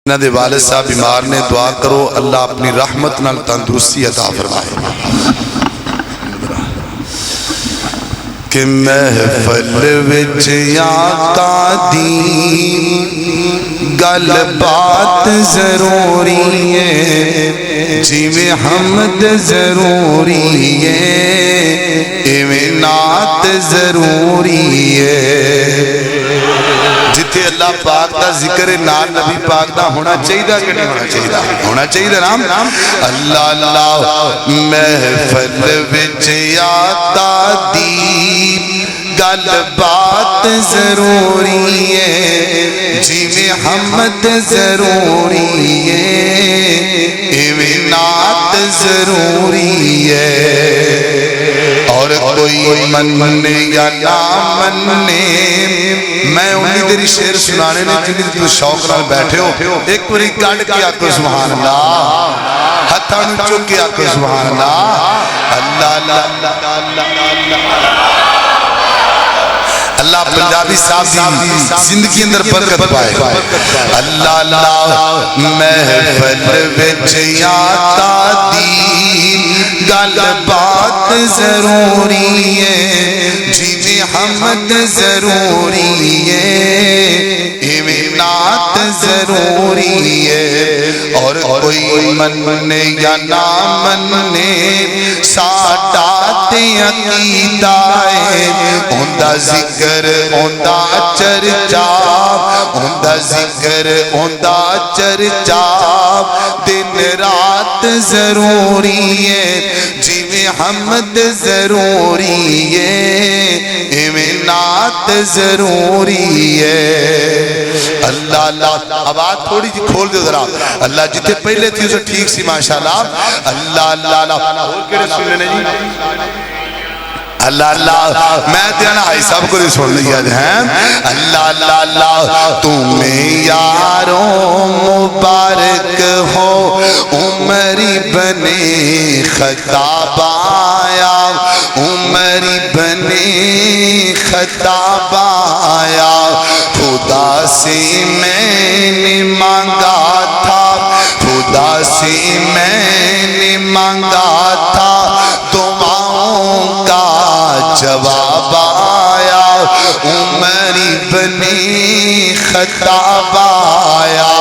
نہ دے والد صاحب بیمار نے دعا کرو اللہ اپنی رحمت نال تندرستی عطا فرمائے کہ محفل وچ آقا دی گل بات ضروری ہے جیویں حمد ضروری ہے ایویں نعت ضروری ہے جتے اللہ پاک دا ذکر نال نبی پاک دا ہونا چاہیدہ کہ نہیں ہونا چاہیدہ ہونا چاہیدہ نام اللہ اللہ محفل وچ آقا دی گل بات ضروری ہے جیویں حمد ضروری ہے ایویں نعت ضروری ہے اور کوئی مننے یا نہ مننے میں انہی دری شعر سنانے نے جنہی تو شوق نال بیٹھے ہو ایک بری کاٹ کے آکو سبحان اللہ ہتھانو چک کے آکو سبحان اللہ اللہ اللہ پنجابی صاحب دی زندگی اندر برکت پائے اللہ اللہ محفل وچ آقا دی گل بات ضروری ہے جیویں حمد ضروری ہے ایویں نعت ضروری ہے اور کوئی مننے یا نہ مننے ساڈا تے عقیدہ ہے اوندا ذکر اوندا چرچا اوندا ذکر اوندا چرچا دن رات ضروری ہے جیویں حمد ضروری ہے ایویں نعت ضروری ہے اللہ اللہ آواز تھوڑی جی کھول دے ذرا اللہ جتے پہلے تھی اسے ٹھیک سی ماشاءاللہ اللہ اللہ اللہ اور کیڑے سن لینے جی اللہ اللہ میں دینا آئی سب کو دے سن لیا ہیں اللہ اللہ اللہ تمہیں یاروں مبارک ہو عمری بنے خطاب آیا عمری بنے خطاب آیا خدا سے میں نے مانگا تھا خدا سے میں نے مانگا تھا دعاؤں کا جواب آیا عمری بنے خطاب آیا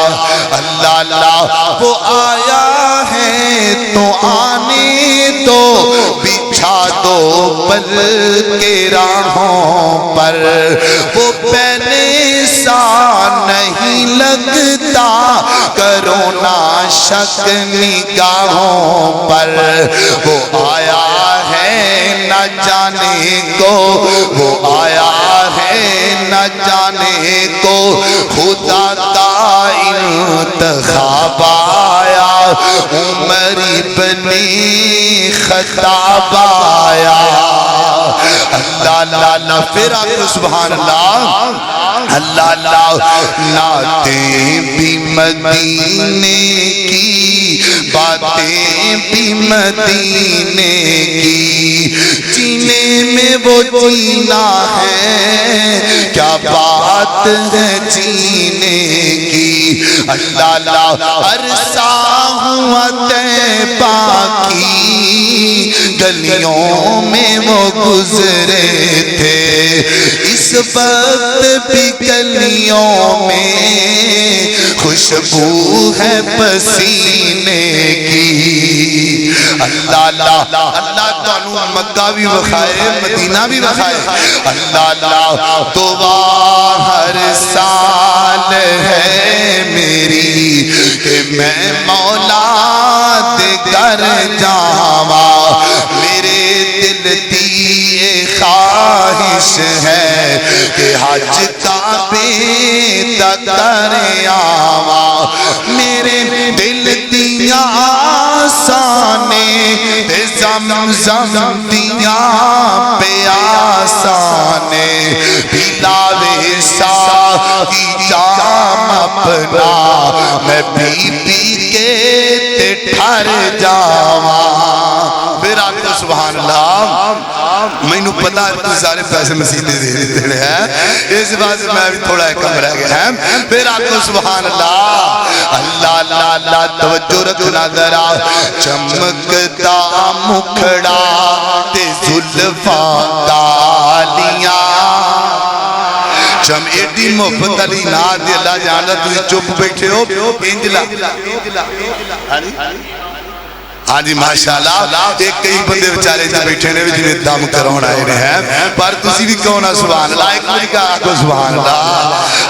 اللہ اللہ وہ آیا ہے تو آنے دو بچھا دو پل کے راہوں پر وہ پہلے سا نہیں لگتا کرو نہ شک نگاہوں پر وہ آیا ہے نہ جانے کو وہ آیا ہے نہ جانے کو خدا کا انتخاب آیا عمری بنے خطاب آیا اللہ اللہ پھر آپ سبحان اللہ اللہ اللہ نعتیں بھی مدینے کی باتیں بھی مدینے کی جینے میں وہ جینا ہے کیا بات ہے جینے کی اللہ اللہ عرصہ ہوا طیبہ کی گلیوں میں وہ گزرے تھے اس وقت بھی گلیوں میں خوشبو ہے پسینے کی اللہ اللہ اللہ تعالیٰ مکہ بھی بخائے مدینہ بھی بخائے اللہ اللہ دعا ہر سال ہے میری کہ میں مولا دے کر جاواں میرے دل دی خواہش ہے کہ حج کعبے تک کر آواں میرے دل دیاں آسانے زمزم دیاں پیاسانے پلاوے ساقی جام اپنا میں پی پی کے تے ٹھر جاواں پھر آپ کو سبحان اللہ میں نو پتا ہے تو سارے پیسے مسیح دے دینے ہیں اس بات سے میں بھی تھوڑا کم رہ گیا ہے پھر آپ کو سبحان اللہ اللہ توجہ رکھنا ذرا چمکتا مکھڑا تے زلفاں کالیاں چم ایڈی محبت علی ناد دی اللہ جانا تھی چپ بیٹھے ہو انجلا ہاں جی ماشاءاللہ ایک کئی بندے بچارے جو بیٹھے نے جنہیں دم کرون آئے رہے ہیں پر تسی بھی کہونا سبحان اللہ ایک مجھے کہا کو سبحان اللہ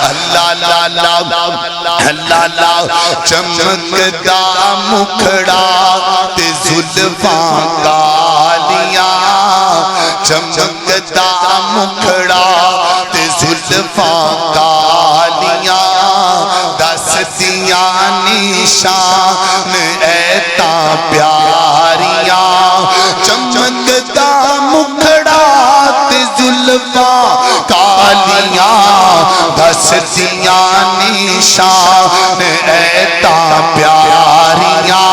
اللہ اللہ اللہ اللہ اللہ چمکتا مکھڑا تے زلفاں کالیاں چمکتا مکھڑا تے زلفاں کالیاں دستیاں نشان ایتا پیاریاں چمکتا مکھڑا تے زلفاں کالیاں دستیاں نشان ایتا پیاریاں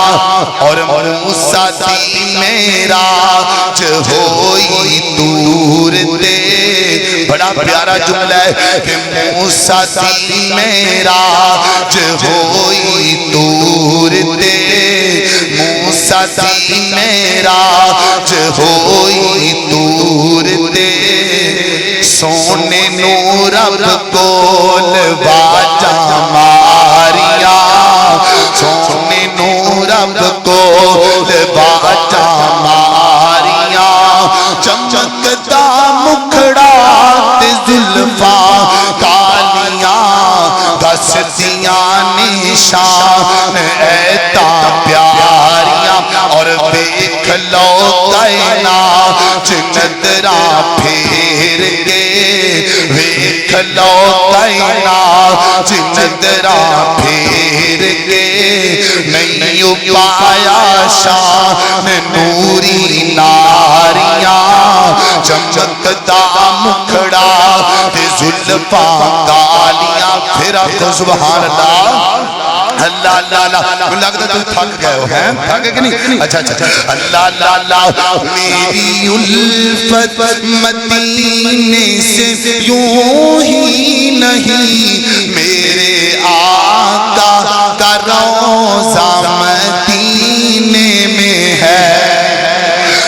اور موسیٰ دی معراج ہوئی دور دے بڑا پیارا جملہ ہے کہ موسیٰ دی معراج ہوئی دور دے موسیٰ دی معراج ہوئی دور دے سونے نو رب کول واجہ ماریا سونے نو رب کول واجہ ماریا چمکتا مکھڑا تے زلفاں کالیاں دستیاں نشان ایتا پیاریاں اور دیکھ لو کائنات نظراں پھیر کے دیکھ لو کائنات نظراں پھیر کے نہیں پایا شان نوری ناریاں چمکتا مکھڑا تے زلفاں کالیاں پھر آپ کو سبحان اللہ اللہ اللہ اللہ مجھے لگتا تم تھک گئے ہو ہیں تھک کہ نہیں اچھا اچھا اللہ اللہ اللہ میری الفت مدینے سے یوں ہی نہیں میرے آقا کا روضہ مدینے میں ہے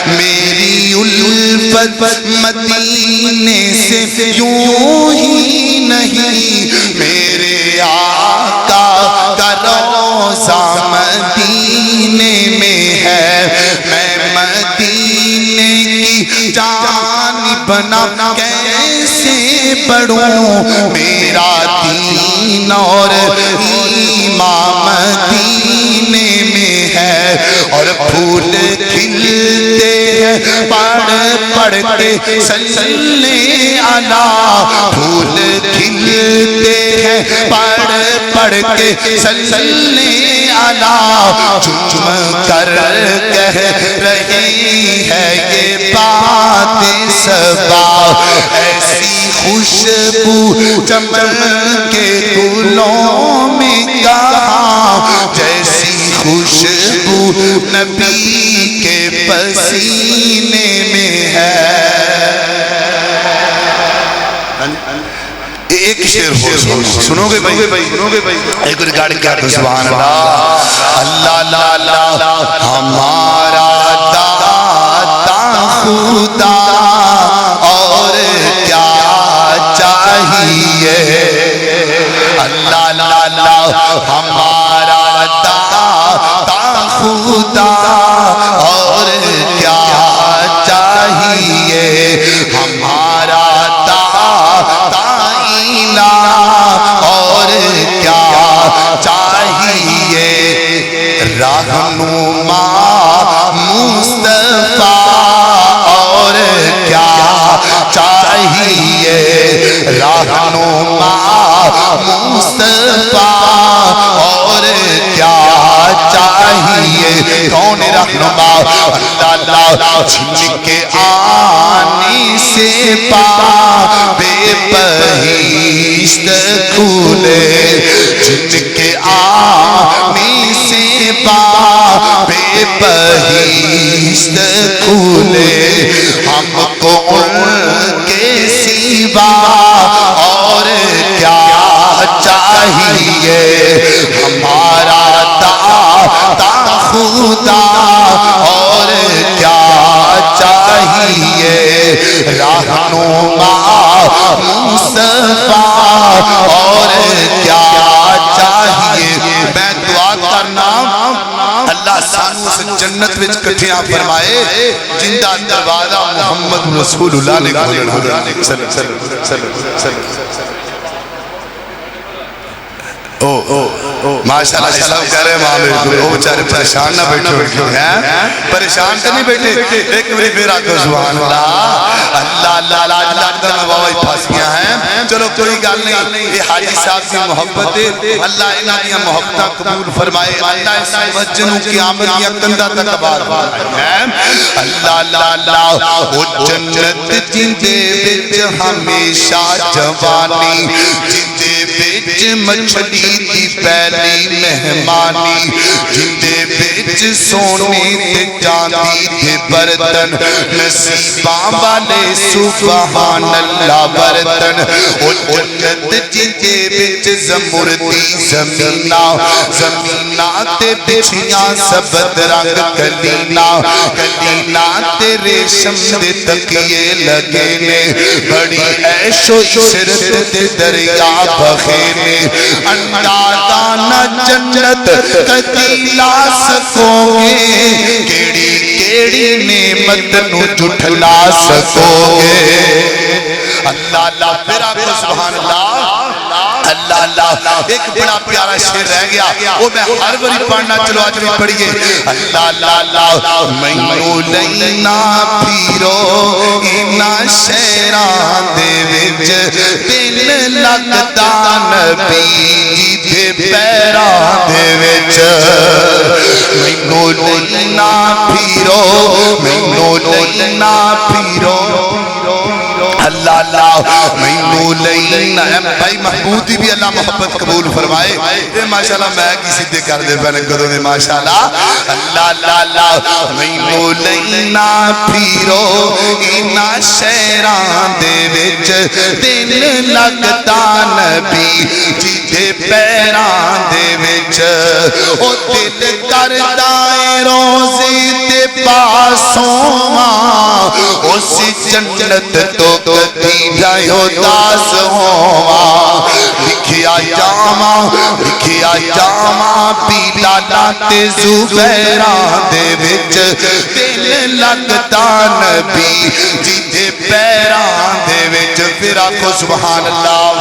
میری الفت مدینے سے یوں ہی نہیں میرے آقا کا روضہ مدینے میں ہے میں مدینے کی جانب نہ کیسے بڑھوں میرا دین اور ایمان مدینے میں ہے اور پھول کھلتے ہیں پڑھ کے صلی علی پھول کھلتے ہیں پڑھ کے صلی علی چم کر کہہ رہی ہے یہ بات صبا ایسی خوشبو چمکے گلوں میں کہاں جیسی خوشبو نبی کے پسینے میں ہے ایک شعر ہو سنو گے بھائی ایک ریکارڈ کیا تو سبحان اللہ اللہ اللہ ہمارا داتا خدا اور کیا چاہیے اللہ اللہ ہمارا داتا خدا اور کیا چاہیے ہمارا اور کیا چاہیے رہنما مصطفیٰ اور کیا چاہیے رہنما مصطفیٰ اور کیا چاہیے کون رہنما اللہ اللہ چھن کے آنے سے پا بے بہشت کھولے چھن کے آنے سے پا بے بہشت کھولے ہم کو ان کے سوا اور کیا چاہیے ہمارا اس جنت وچ کٹھیاں فرمائے جندہ دروازہ محمد رسول اللہ نے ماشاءاللہ سلام کہہ رہے ماں میرے کو وہ بچارے پریشان نہ بیٹھے ہیں پریشان تو نہیں بیٹھے ایک میری میرا کو سبحان اللہ اللہ اللہ اللہ لگتا میں بابا پھنس گیا ہے چلو کوئی گل نہیں یہ حاجی صاحب کی محبت ہے اللہ انہاں دی محبتاں قبول فرمائے اللہ اس مسجد نو قیامت دی کندا تک آباد فرمائے اللہ اللہ اللہ او جنت جندے وچ ہمیشہ جوانی جندے وچ مچھلی دی پہلی مہمانی جندے وچ سونے تے چاندی دے برتن نصیباں والے سبحان اللہ برتن او جنت جندے وچ زمردی زمیناں تے بچھیاں سبز رنگ کلینا تے ریشم دے تکیے لگے نے بڑی عیش و عشرت دے دریا بہے نے اندازہ جنت کدی لا سکو گے کیڑی نعمت نو جھٹلا سکو گے اللہ اللہ میرا کو سبحان اللہ اللہ اللہ ایک بڑا پیارا شعر رہ گیا وہ میں ہر بری پڑھنا چلو آج بھی پڑھئے اللہ اللہ اللہ مینو لینا پھیرو اینا شیران دے وچ دل لگتا نبی جی دے پیران دے وچ مینو لینا پھیرو اللہ اللہ مینو لینا بھائی محمود بھی اللہ محبت قبول فرمائے اے ماشاءاللہ میں کسی دے کر دے پہنے قدوں میں ماشاءاللہ اللہ اللہ اللہ مینو لینا پھیرو اینا شیران دے وچ دل لگتا نبی جی دے پیران دے وچ او دل کردائے روزی تے پاسوں اسی جنت تو کدی جائیو داس ہوا لکھیا جاما پیلا لاتے زبیران دے وچ دل لگتا نبی جی دے پیران دے وچ پھر آکھو سبحان اللہ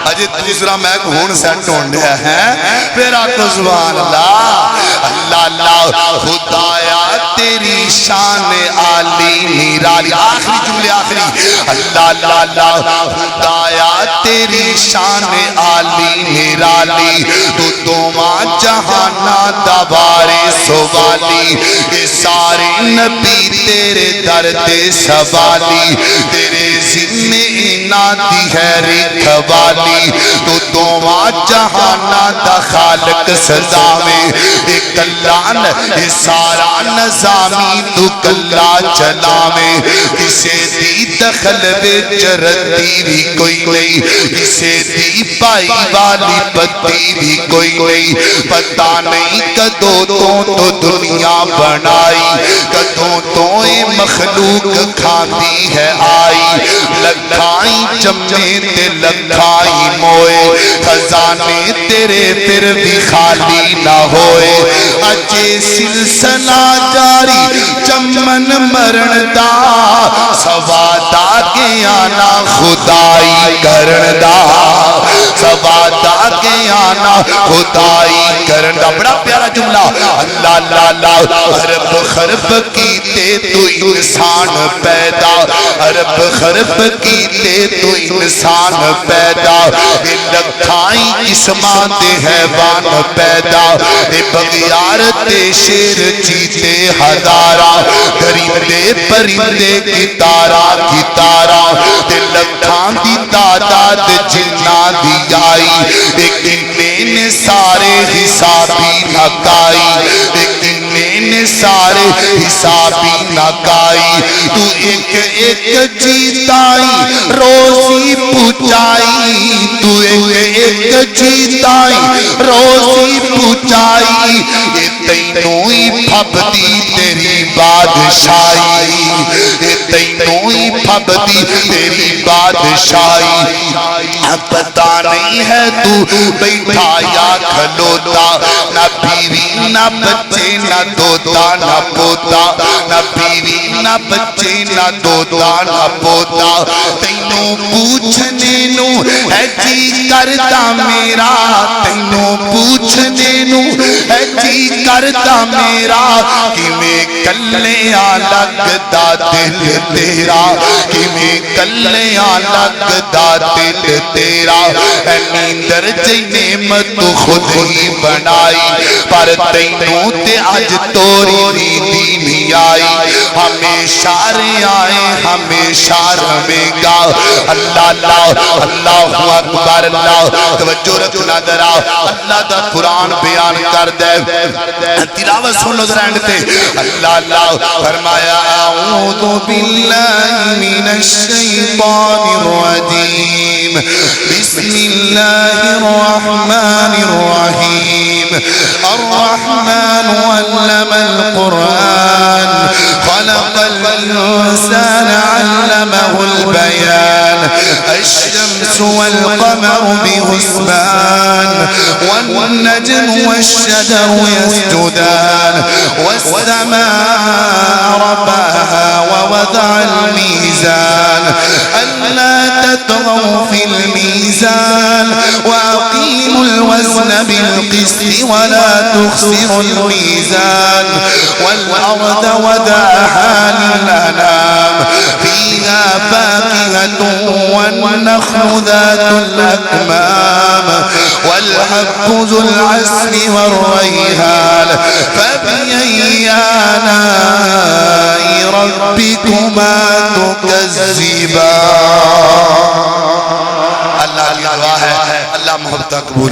اجے دوسرا میں ہون سیٹ ہون دیا ہے پھر آکھو سبحان اللہ اللہ اللہ خدایا تیری شان عالی نیرالی آخری جملے آخری اللہ اللہ اللہ خدایا تیری شان عالی نیرالی تو دوما جہانا دوارے سوالی یہ سارے نبی تیرے درد سوالی تیرے ذمہ اینا دی ہے رکھوالی تو دوما جہانا دا خالق سزا میں ایک اللہ یہ سارا نظامی تو کلا چلا میں کسے دی دخل وچ ردی بھی کوئی نہیں کسے دی پائی والی پتی بھی کوئی نہیں پتہ نہیں کدوں تو دنیا بنائی کدوں تو مخلوق کھاتی ہے آئی لکھائی چمنے تے لکھائی موئے خزانے تیرے پھر بھی خالی نہ ہوئے اجے سلسلہ جاری چمن مرن دا سوادا کے آنا خدائی کرن دا سوادا کے آنا خدائی کرن دا بڑا پیارا جملہ اللہ اللہ اللہ عرب خرب کیتے تو انسان پیدا عرب خرب کیتے تو انسان پیدا لکھائی قسمان دے حیوان پیدا بغیار تے شیر چیتے ہزارہ گریندے پرندے کی تارا لکھان دی تعداد جنہ دی آئی لیکن سارے حسابی نکائی لیکن سارے حسابی نکائی تو ایک جیتائی روزی پوچھائی تو ایک جیتائی روزی پوچھائی یہ تینوں ہی پھبتی تیری بادشاہی یہ تینوں ہی پھبتی تیری بادشاہی پتہ نہیں ہے تو بیٹھا یا کھلوتا نبی بیوی نہ بچے نہ دوتا نہ پوتا نہ بیوی نہ بچے نہ دوتا نہ پوتا تینوں پوچھنے نو ہے جی کرتا میرا تینوں پوچھنے نو ہے جی کرتا میرا کہ میں کلیاں لگدا دل تیرا کہ میں کلیاں لگدا دل تیرا اے نیندر جی نعمت خود ہی بنائی پر تینوں تے اج توری نیندی نہیں آئی ہمیشہ آئے ہمیشہ رہے گا اللہ اللہ اللہ اکبر اللہ توجہ رکھنا ذرا اللہ دا قرآن بیان کر دے تلاوت سن لو ذرا اینڈ تے اللہ اللہ فرمایا اعوذ باللہ من الشیطان الرجیم بسم اللہ الرحمن الرحیم الرحمن علم القرآن خلق الإنسان علمه البيان الشمس والقمر بحسبان والنجم والشجر يسجدان والسماء رفعها ووضع الميزان ألا تطغوا في الميزان وأقيموا الوزن بالقسط ولا تخسروا الميزان والأرض وضعها للأنام فيها فاكهة والنخل ذات الأكمام والحب ذو العصف والريحان فبأي آلاء ربكما تكذبان اللہ کی دعا ہے اللہ محبت قبول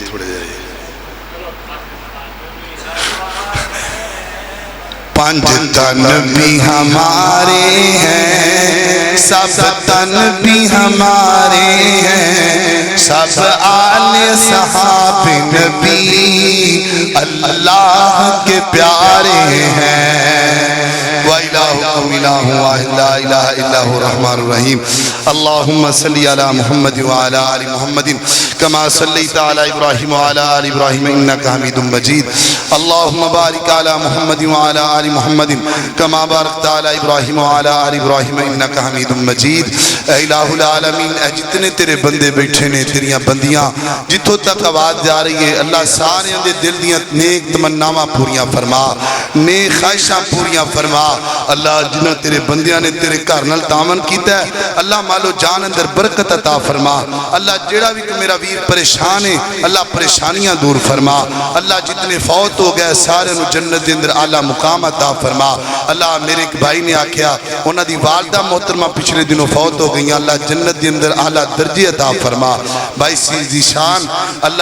تھوڑے پانچ تن بھی ہمارے ہیں سب تن بھی ہمارے ہیں سب آل صحاب نبی اللہ کے پیارے ہیں وَإِلَٰهُكُمْ إِلَٰهٌ وَاحِدٌ لَا إِلَٰهَ إِلَّا هُوَ الرَّحْمَٰنُ الرَّحِيمُ اللهم صل على محمد وعلى آل محمد كما صليت على إبراهيم وعلى آل إبراهيم إنك حميد مجيد اللهم بارك على محمد وعلى آل محمد كما باركت على إبراهيم وعلى آل إبراهيم إنك حميد مجيد اے الہ العالمین اے جتنے تیرے بندے بیٹھے نے تیریاں بندیاں جتوں تک آواز جا رہی ہے اللہ سارے دے دل دیاں نیک تمناواں پوریاں فرما نیک خواہشاں پوریاں فرما اللہ جنہاں تیرے بندیاں نے تیرے گھر نال تعاون کیتا ہے اللہ مالو جان اندر برکت عطا فرما اللہ جیڑا بھی میرا ویر پریشان ہے اللہ پریشانیاں دور فرما اللہ جتنے فوت ہو گئے سارے نو جنت دے اندر اعلیٰ مقام عطا فرما اللہ میرے ایک بھائی نے آکھیا انہاں دی والدہ محترمہ پچھلے دنوں فوت ہو گئیں اللہ جنت دے اندر اعلیٰ درجے عطا فرما بھائی ذیشان اللہ